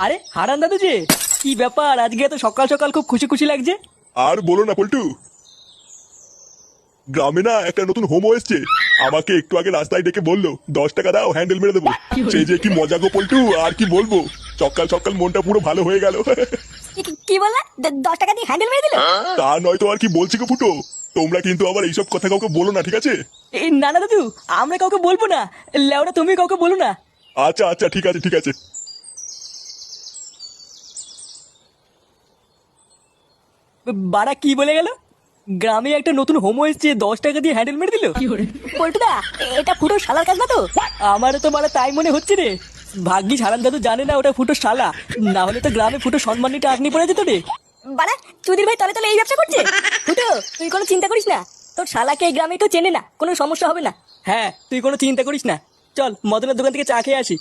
আরে হারান দাদু যে, কি ব্যাপার আজকে এত সকাল সকাল খুব খুশি খুশি লাগছে? আর বলো না পল্টু, গ্রামে না একটা নতুন হোমো এসছে। আমাকে একটু আগে রাস্তায় ডেকে বললো 10 টাকা দাও, হ্যান্ডেল মেরে দেবো। সেই যে কি মজা গো পল্টু, আর কি বলবো। সকাল সকাল মনটা পুরো ভালো হয়ে গেল। কি বললা? 10 টাকা দিয়ে হ্যান্ডেল মেরে দিল? তা নয় তো আর কি বলছি গো ফুটো। তোমরা কিন্তু আবার এইসব কথা কাউকে বলো না, ঠিক আছে? এই না না দাদু, আমরা কাউকে বলবো না। লেওরা তুমি কাউকে বলো না। আচ্ছা আচ্ছা, ঠিক আছে ঠিক আছে। বাড়া কি বলে গেল? গ্রামে একটা নতুন হোমো এসছে, 10 টাকা দিয়ে হ্যান্ডেল মেরে দিল। পল্টুদা, এটা ফুটো শালার কাজ না তো? আমারও তো বাড়া তাই মনে হচ্ছে রে। ভাগ্যিস হারান দাদু জানে না ওটা ফুটো শালা, না হলে তো গ্রামে ফুটো সম্মানীটা আগনি পড়ে যেত রে। বাড়া, চুদির ভাই তলে তলে এই ব্যবসা করছে। ফুটো, তুই কোনো চিন্তা করিস না। তোর শালাকে এই গ্রামে কেউ চেনে না, কোনো সমস্যা হবে না। হ্যাঁ, তুই কোনো চিন্তা করিস না। চল মদনের দোকান থেকে চা খেয়ে আসি।